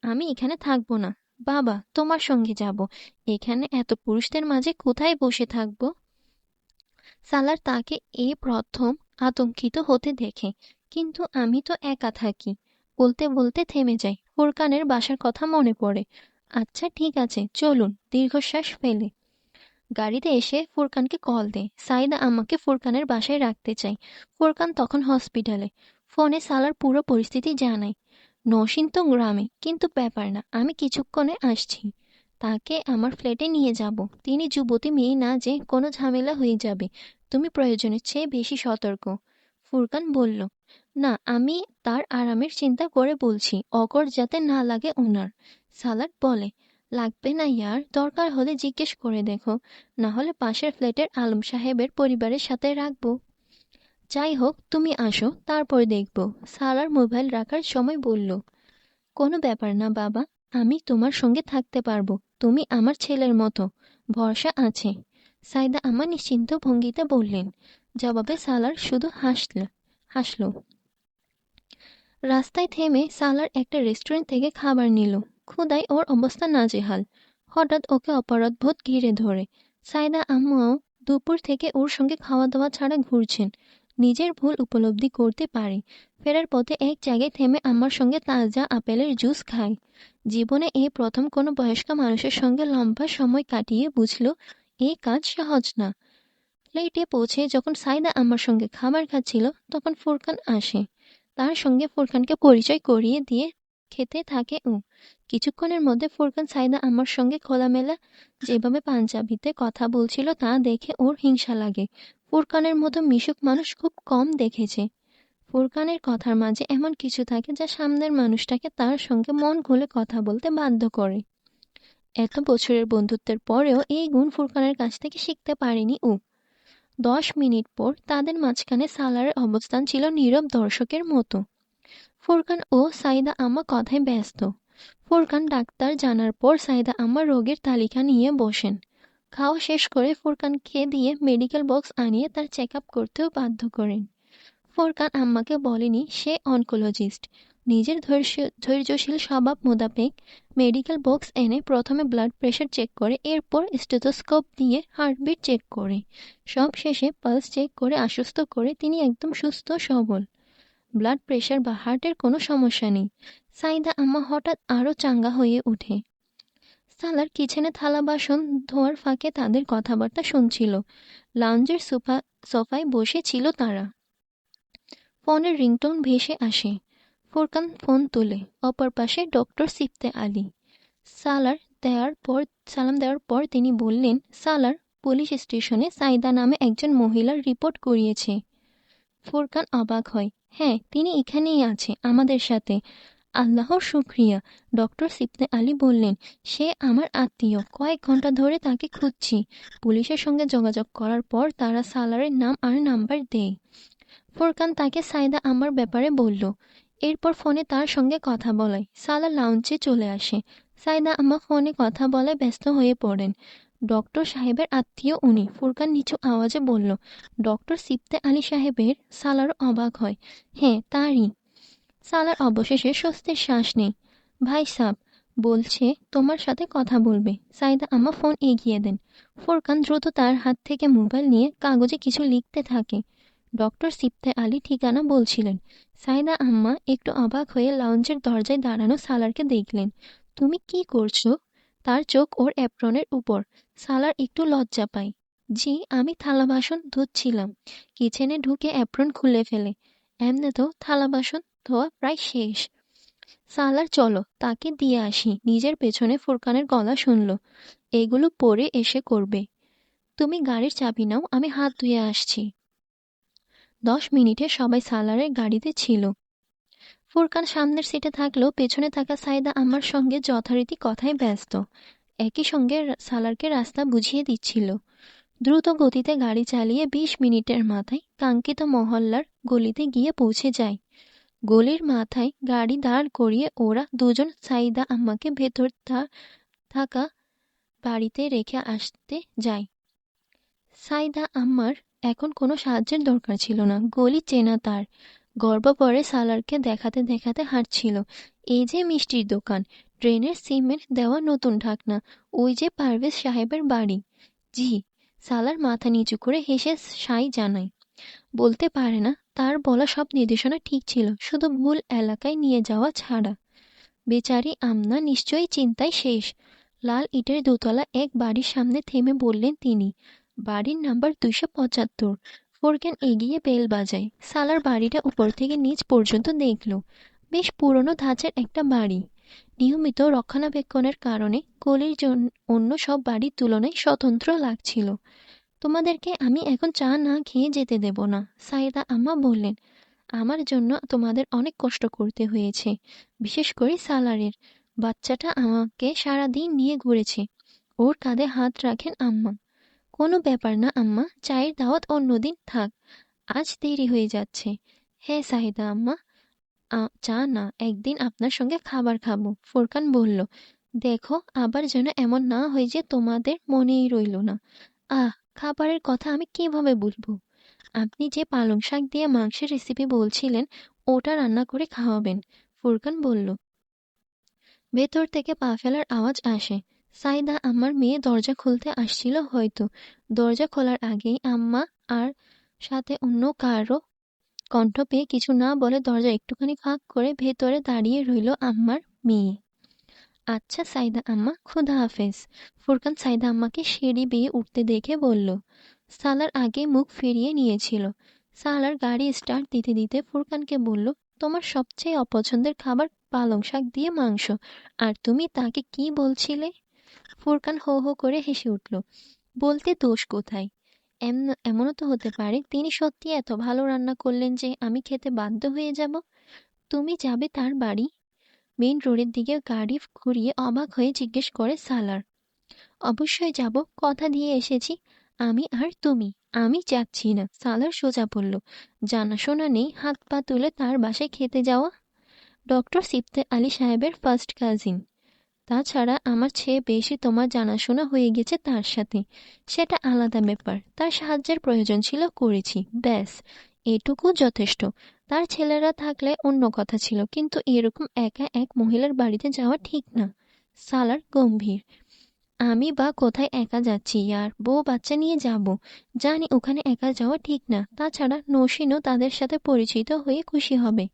আমি এখানে থাকবো না। বাবা, তোমার সঙ্গে যাব। এখানে এত পুরুষদের মাঝে কোথায় বসে থাকবো? সালার তাকে এই প্রথম আতঙ্কিত হতে দেখে। কিন্তু আমি তো একা থাকি। বলতে বলতে থেমে যাই। ফুরকানের বাসার কথা মনে পড়ে। আচ্ছা ঠিক আছে, চলুন। দীর্ঘশ্বাস ফেলে গাড়িতে এসে ফুরকানকে কল দেয়। সাইদা আমাকে ফুরকানের বাসায় রাখতে চাই। ফুরকান তখন হসপিটালে। ফোনে সালার পুরো পরিস্থিতি জানাই। নসীন তো গ্রামে, কিন্তু ব্যাপার না, আমি কিছুক্ষণে আসছি। তাকে আমার ফ্ল্যাটে নিয়ে যাব। তিনি যুবতী মেয়ে না যে কোনো ঝামেলা হয়ে যাবে। তুমি প্রয়োজনের চেয়ে বেশি সতর্ক। ফুরকান বলল, না, আমি তার আরামের চিন্তা করে বলছি, অকর যাতে না লাগে ওনার। সালাদ বলে, লাগবে না ইয়ার, দরকার হলে জিজ্ঞেস করে দেখো, না হলে পাশের ফ্ল্যাটের আলম সাহেবের পরিবারের সাথে রাখবো। যাই হোক, তুমি আসো, তারপর দেখব। সালার মোবাইল রাখার সময় বলল, কোনো ব্যাপার না বাবা, আমি তোমার সঙ্গে থাকতে পারবো। তুমি আমার ছেলের মতো, ভরসা আছে। সাইদা আমার নিশ্চিন্ত ভঙ্গিতে বললেন। জবাবে সালার শুধু হাসল। রাস্তায় থেমে সালার একটা রেস্টুরেন্ট থেকে খাবার নিল। ক্ষুধায় ওর অবস্থা নাজেহাল। হঠাৎ ওকে অপরাধবোধ ঘিরে ধরে। সাইদা আম্মুও দুপুর থেকে ওর সঙ্গে খাওয়া দাওয়া ছাড়া ঘুরছেন। নিজের ভুল উপলব্ধি করতে পারে। ফেরার পথে এক জায়গায় থেমে আমার সঙ্গে তাজা আপেলের জুস খায়। জীবনে এই প্রথম কোনো বয়স্ক মানুষের সঙ্গে লম্বা সময় কাটিয়ে বুঝল এই কাজ সহজ না। ফ্লাইটে পৌঁছে যখন সাইদা আমার সঙ্গে খাবার খাচ্ছিল তখন ফুরকান আসে। তার সঙ্গে ফুরকানকে পরিচয় করিয়ে দিয়ে খেতে থাকে ও। কিছুক্ষণের মধ্যে ফুরকান সাইদা আমার সঙ্গে খোলামেলা যেভাবে পাঞ্জাবিতে কথা বলছিল তা দেখে ওর হিংসা লাগে। ফুরকানের মতো মিশুক মানুষ খুব কম দেখেছে। ফুরকানের কথার মাঝে এমন কিছু থাকে যা সামনের মানুষটাকে তার সঙ্গে মন খুলে কথা বলতে বাধ্য করে। এত বছরের বন্ধুত্বের পরেও এই গুণ ফুরকানের কাছ থেকে শিখতে পারেনি ও। 10 মিনিট পর তাদের মাঝখানে সালারের অবস্থান ছিল নীরব দর্শকের মতো। ফুরকান ও সাইদা আম্মা কথায় ব্যস্ত। ফুরকান ডাক্তার জানার পর সাইদা আম্মা রোগের তালিকা নিয়ে বসেন। খাওয়া শেষ করে ফুরকানকে দিয়ে মেডিকেল বক্স আনিয়ে তার চেক আপ করতেও বাধ্য করেন। ফুরকান আম্মাকে বলেনি সে অনকোলজিস্ট। নিজের ধৈর্যশীল স্বভাব মোতাবেক মেডিকেল বক্স এনে প্রথমে ব্লাড প্রেশার চেক করে, এরপর স্টেথোস্কোপ দিয়ে হার্টবিট চেক করে, সব শেষে পালস চেক করে আশ্বস্ত করে তিনি একদম সুস্থ সবল। ব্লাড প্রেশার বা হার্টের কোনো সমস্যা নেই। সাইদা আম্মা হঠাৎ আরও চাঙ্গা হয়ে ওঠে। সালার কিচেনে থালা বাসন ধোয়ার ফাঁকে তাদের কথাবার্তা শুনছিল। লাউঞ্জের সোফায় বসে ছিল তারা। ফোনের রিংটোন ভেসে আসে। ফুরকান ফোন তোলে। অপর পাশে ডক্টর সিফতে আলী। সালাম দেওয়ার পর তিনি বললেন, সালার, পুলিশ স্টেশনে সাইদা নামে একজন মহিলার রিপোর্ট করিয়েছে। ফুরকান অবাক হয়। হ্যাঁ, তিনি এখানেই আছে আমাদের সাথে। আল্লাহর শুকরিয়া, ডক্টর সিফতে আলী বললেন। সে আমার আত্মীয়, কয়েক ঘন্টা ধরে তাকে খুঁজছি। পুলিশের সঙ্গে যোগাযোগ করার পর তারা সালারের নাম আর নাম্বার দেয়। ফুরকান তাকে সাইদা আম্মার ব্যাপারে বলল। এরপর ফোনে তার সঙ্গে কথা বলায় সালা লাউঞ্জে চলে আসে। সাইদা আম্মা ফোনে কথা বলায় ব্যস্ত হয়ে পড়েন। ডক্টর সাহেবের আত্মীয় উনি। ফুরকান নিচু আওয়াজে বলল, ডক্টর সিফতে আলী সাহেবের? সালার অবাক হয়। হ্যাঁ, তারই। সালার অবশেষে স্বস্তির শ্বাস নেই। ভাই সাব বলছে তোমার সাথে কথা বলবে। সাইদা আম্মা ফোন এগিয়ে দেন। ফুরকান দ্রুত তার হাত থেকে মোবাইল নিয়ে কাগজে কিছু লিখতে থাকে। ডক্টর সিফতে আলী ঠিকানা বলছিলেন। সাইদা আম্মা একটু অবাক হয়ে লাউঞ্জের দরজায় দাঁড়ানো সালারকে দেখলেন। তুমি কি করছো? তার চোখ ওর অ্যাপ্রনের উপর। সালার একটু লজ্জা পায়। জি, আমি থালা বাসন ধুচ্ছিলাম। কিচেনে ঢুকে অ্যাপ্রন খুলে ফেলে। এমনি তো থালা বাসন ধোয়া প্রায় শেষ। সালার, চলো তাকে দিয়ে আসি। নিজের পেছনে ফুরকানের গলা শুনল। এগুলো পরে এসে করবে। তুমি গাড়ির চাবি নাও, আমি হাত ধুয়ে আসছি। 10 মিনিটে সবাই সালারের গাড়িতে ছিল। ফুরকান সামনের সিটে থাকলেও পেছনে থাকা সাইদা আমার সঙ্গে যথারীতি কথায় ব্যস্ত। একই সঙ্গে সালারকে রাস্তা বুঝিয়ে দিচ্ছিল। দ্রুত গতিতে গাড়ি চালিয়ে 20 মিনিটের মাথায় কাঙ্ক্ষিত মহল্লার গলিতে গিয়ে পৌঁছে যায়। গলির মাথায় গাড়ি দাঁড় করিয়ে ওরা দুজন সাইদা আম্মাকে ভেতর থাকা বাড়িতে রেখে আসতে যায়। সাইদা আম্মার এখন কোনো সাহায্যের দরকার ছিল না। গলি চেনা তার। গর্ব করে সালারকে দেখাতে দেখাতে হাঁটছিল। এই যে মিষ্টির দোকান, ড্রেনের সিমেন্ট দেওয়া নতুন ঢাকনা, ওই যে পারভেজ সাহেবের বাড়ি। জি। সালার মাথা নিচু করে হেসে সাই জানায়। বলতে পারে না তার বলা সব নির্দেশনা ঠিক ছিল, শুধু ভুল এলাকায় নিয়ে যাওয়া ছাড়া। বেচারি আমনা নিশ্চয়ই চিন্তায় শেষ। লাল ইটের দোতলা এক বাড়ির সামনে থেমে বললেন তিনি। বাড়ির নাম্বার 275। ফোরকেন এগিয়ে বেল বাজায়। সালার বাড়িটা উপর থেকে নিচ পর্যন্ত দেখল। বেশ পুরনো ধাঁচের একটা বাড়ি। নিয়মিত রক্ষণাবেক্ষণের কারণে গলির অন্য সব বাড়ির তুলনায় স্বতন্ত্র লাগছিল। তোমাদেরকে আমি এখন চা না খেয়ে যেতে দেব না, সাইদা আম্মা বললেন। আমার জন্য তোমাদের অনেক কষ্ট করতে হয়েছে, বিশেষ করে সালারের। বাচ্চাটা আমাকে সারাদিন নিয়ে ঘুরেছে। ওর কাঁধে হাত রাখেন আম্মা। কোনো ব্যাপার না আম্মা, চায়ের দাওয়াত অন্যদিন থাক। আজ দেরি হয়ে যাচ্ছে। হ্যাঁ সাহিদা আম্মা, চা না, একদিন আপনার সঙ্গে খাবার খাবো, ফোরকান বলল। দেখো আবার যেন এমন না হয় যে তোমাদের মনেই রইল না। আহ, খাবারের কথা আমি কিভাবে বলবো? আপনি যে পালং শাক দিয়ে মাংসের রেসিপি বলছিলেন, ওটা রান্না করে খাওয়াবেন, ফুরকান বলল। ভেতর থেকে পা ফেলার আওয়াজ আসে। সাইদা আম্মার মেয়ে দরজা খুলতে আসছিল হয়তো। দরজা খোলার আগেই আম্মা আর সাথে অন্য কারো কণ্ঠ পেয়ে কিছু না বলে দরজা একটুখানি ফাঁক করে ভেতরে দাঁড়িয়ে রইল আম্মার মেয়ে। আচ্ছা সাইদা আম্মা, খুদা হাফেজ। ফুরকান সাইদা আম্মাকে সিঁড়ি বেয়ে উঠতে দেখে বলল। সালার আগে মুখ ফিরিয়ে নিয়েছিল। সালার গাড়ি স্টার্ট দিতে দিতে ফুরকানকে বলল, তোমার সবচেয়ে অপছন্দের খাবার পালং শাক দিয়ে মাংস, আর তুমি তাকে কি বলছিলে? ফুরকান হো হো করে হেসে উঠল। বলতে দোষ কোথায়? এমনও তো হতে পারে তিনি সত্যি এত ভালো রান্না করলেন যে আমি খেতে বাধ্য হয়ে যাব। তুমি যাবে তার বাড়ি? মেইন রোডের দিকে গাড়ি ঘুরিয়ে অবাক হয়ে জিজ্ঞেস করে সালার। অবশ্যই যাব, কথা দিয়ে এসেছি। আমি আর তুমি? আমি যাচ্ছি না, সালার সোজা বলল। জানাশোনা নেই হাত পা তুলে তার বাসায় খেতে যাওয়া? ডক্টর সিফতে আলী সাহেবের ফার্স্ট কাজিন। তাছাড়া আমার চেয়ে বেশি তোমার জানাশোনা হয়ে গেছে তার সাথে। সেটা আলাদা ব্যাপার, তার সাহায্যের প্রয়োজন ছিল, করেছি, ব্যাস, এটুকু যথেষ্ট। তার ছেলেরা থাকলে অন্য কথা ছিল, কিন্তু এরকম একা এক মহিলার বাড়িতে যাওয়া ঠিক না। সালার গম্ভীর। আমি বা কোথায় একা যাচ্ছি আর বউ বাচ্চা নিয়ে যাব? জানি ওখানে একা যাওয়া ঠিক না। তাছাড়া নসীনও তাদের সাথে পরিচিত হয়ে খুশি হবে।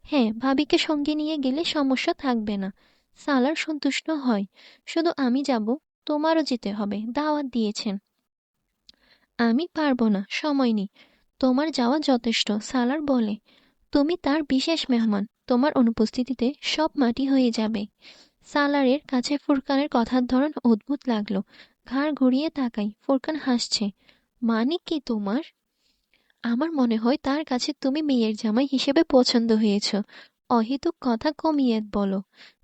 হ্যাঁ, ভাবিকে সঙ্গে নিয়ে গেলে সমস্যা থাকবে না। সালার সন্তুষ্ট হয়। শুধু আমি যাব? তোমারও যেতে হবে, দাওয়াত দিয়েছেন। আমি পারবো না, সময় নেই। তোমার যাওয়া যথেষ্ট, সালার বলে। তুমি তার বিশেষ মেহমান, তোমার অনুপস্থিতিতে সব মাটি হয়ে যাবে। সালারের কাছে ফুরকানের কথার ধরন অদ্ভুত লাগলো। ঘাড় ঘুরিয়ে তাকাই, ফুরকান হাসছে। মানে কি তোমার? আমার মনে হয় তার কাছে তুমি মেয়ের জামাই হিসেবে পছন্দ হয়েছ। অহেতুক কথা কমিয়ে বলো।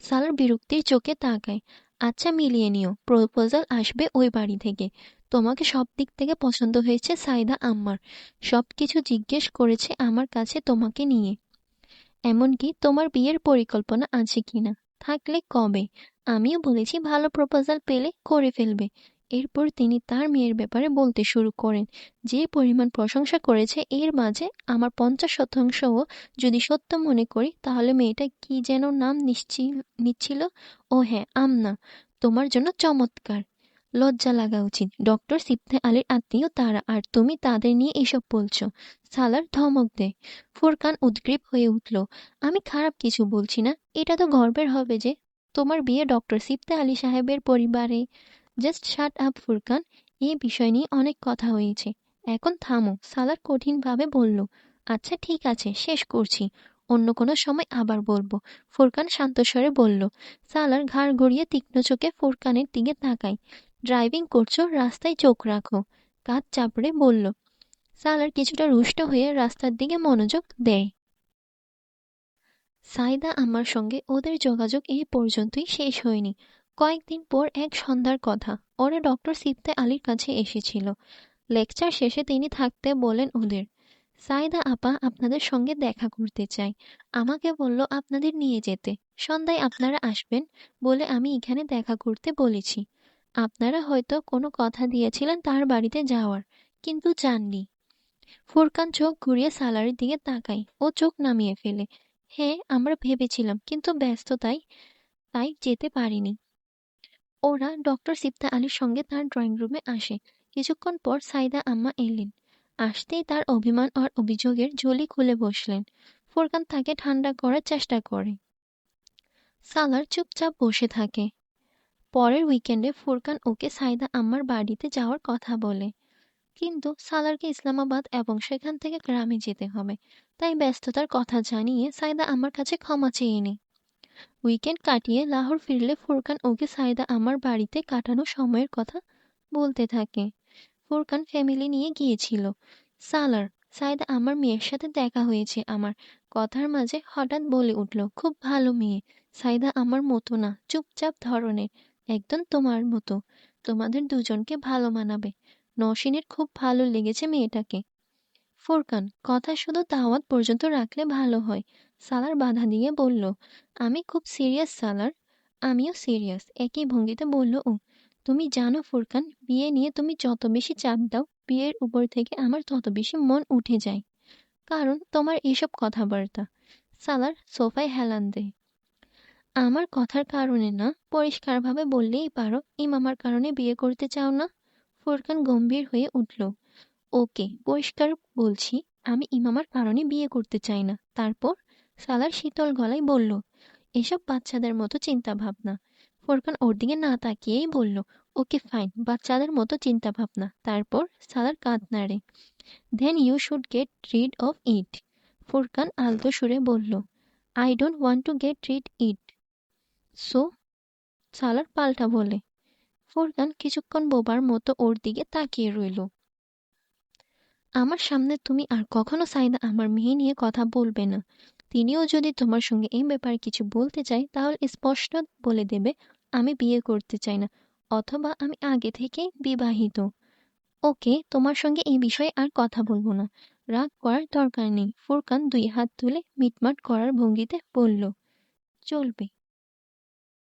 সালার বিরক্তির চোখে তাকায়। আচ্ছা, মিলিয়ে নিও, প্রপোজাল আসবে ওই বাড়ি থেকে। তোমাকে সব দিক থেকে পছন্দ হয়েছে সাইদা আম্মার। সবকিছু জিজ্ঞেস করেছে আমার কাছে তোমাকে নিয়ে। এমনকি তোমার বিয়ের পরিকল্পনা আছে কিনা, থাকলে কবে। আমিও বলেছি ভালো প্রপোজাল পেলে করে ফেলবে। এরপর তিনি তার মেয়ের ব্যাপারে বলতে শুরু করেন। যে পরিমাণ প্রশংসা করেছে, এর মাঝে আমার 50% যদি সত্য মনে করি, তাহলে মেয়েটা কি যেন নাম নিচ্ছিল। ও হ্যাঁ, আমনা। তোমার জন্য চমৎকার। লজ্জা লাগা উচিত, ডক্টর সিফতে আলীর আত্মীয় তারা, আর তুমি তাদের নিয়ে এসব বলছো। সালার ধমক দেয়। ফুরকান উদ্গ্রীব হয়ে উঠল। আমি খারাপ কিছু বলছি না, এটা তো গর্বের হবে যে তোমার বিয়ে ডক্টর সিফতে আলী সাহেবের পরিবারে। জাস্ট শাট আপ ফুরকান, এই বিষয় নিয়ে অনেক কথা হয়েছে, এখন থামো, সালার কঠিনভাবে বলল। আচ্ছা ঠিক আছে, শেষ করছি, অন্য কোনো সময় আবার বলবো, ফুরকান শান্তস্বরে বলল। সালার ঘাড় ঘুরিয়ে তীক্ষ্ণ চোখে ফুরকানের দিকে তাকায়। ড্রাইভিং করছো, রাস্তায় চোখ রাখো, কাঁধ চাপড়ে বলল। সালার কিছুটা রুষ্ট হয়ে রাস্তার দিকে মনোযোগ দেয়। সাইদা আমার সঙ্গে ওদের যোগাযোগ এই পর্যন্তই শেষ হয়নি। কয়েকদিন পর এক সন্ধ্যার কথা, ওরা ডক্টর সিফতে আলীর কাছে এসেছিল। লেকচার শেষে তিনি থাকতে বলেন ওদের। সাইদা আপা আপনাদের সঙ্গে দেখা করতে চায়। আমাকে বলল আপনাদের নিয়ে যেতে। সন্ধ্যায় আপনারা আসবেন বলে আমি এখানে দেখা করতে বলেছি। আপনারা হয়তো কোনো কথা দিয়েছিলেন তার বাড়িতে যাওয়ার, কিন্তু যাননি। ফোরকান চোখ ঘুরিয়ে সালারের দিকে তাকায়। ও চোখ নামিয়ে ফেলে। হ্যাঁ, আমরা ভেবেছিলাম, কিন্তু ব্যস্ততায় তাই যেতে পারিনি। ওরা ডক্টর সিফতা আলীর সঙ্গে তার ড্রয়িং রুমে আসে। কিছুক্ষণ পর সাইদা আম্মা এলেন। আসতেই তার অভিমান আর অভিযোগের ঝুলি খুলে বসলেন। ফোরকান তাকে ঠান্ডা করার চেষ্টা করে। সালার চুপচাপ বসে থাকে। পরের উইকেন্ডে ফুরকান ওকে সাইদা আম্মার বাড়িতে যাওয়ার কথা বলে, কিন্তু সালারকে ইসলামাবাদ এবং সেখান থেকে গ্রামে যেতে হবে। তাই ব্যস্ততার কথা জানিয়ে সাইদা আমার কাছে ক্ষমা চেয়ে নেয়। উইকেন্ড কাটিয়ে লাহোর ফিরলে ফুরকান ওকে সাইদা আমার বাড়িতে কাটানো সময়ের কথা বলতে থাকে। ফুরকান ফ্যামিলি নিয়ে গিয়েছিল। সালার, সাইদা আমার মেয়ের সাথে দেখা হয়েছে আমার। কথার মাঝে হঠাৎ বলে উঠল, খুব ভালো মেয়ে। সাইদা আমার মতো না, চুপচাপ ধরনের, একদম তোমার মতো। তোমাদের দুজনকে ভালো মানাবে। নওশিনের খুব ভালো লেগেছে মেয়েটাকে। ফুরকান, কথা শুধু দাওয়াত পর্যন্ত রাখলে ভালো হয়। সালার বাধা দিয়ে বলল, আমি খুব সিরিয়াস সালার। আমিও সিরিয়াস, একই ভঙ্গিতে বলল ও। তুমি জানো ফুরকান, বিয়ে নিয়ে তুমি যত বেশি চাপ দাও, বিয়ের উপর থেকে আমার তত বেশি মন উঠে যায়। কারণ তোমার এসব কথাবার্তা। সালার সোফায় হেলান দেয়। আমার কথার কারণে না, পরিষ্কারভাবে বললেই পারো ইমামার কারণে বিয়ে করতে চাও না। ফুরকান গম্ভীর হয়ে উঠল। ওকে, পরিষ্কার বলছি, আমি ইমামার কারণে বিয়ে করতে চাই না। তারপর সালার শীতল গলায় বলল, এসব বাচ্চাদের মতো চিন্তা ভাবনা। ফোরকান ওর দিকে না তাকিয়েই বলল, ওকে ফাইন, বাচ্চাদের মতো চিন্তা ভাবনা। তারপর সালার কাঁধ নাড়ে। Then you should get rid of it. Forkan আলতো সুরে বলল, I don't want to get rid it. So? Salar পাল্টা বলে। ফোরকান কিছুক্ষণ বোবার মতো ওর দিকে তাকিয়ে রইল। আমার সামনে তুমি আর কখনো সাইদা আমার মেয়ে নিয়ে কথা বলবে না। তিনিও যদি তোমার সঙ্গে এই ব্যাপারে কিছু বলতে চায় তাহলে স্পষ্ট বলে দেবে আমি বিয়ে করতে চাই না, অথবা আমি আগে থেকেই বিবাহিত। ওকে, তোমার সঙ্গে এই বিষয়ে আর কথা বলবো না। রাগ করার দরকার নেই। ফুরকান দুই হাত তুলে মিটমাট করার ভঙ্গিতে বলল, চলবে।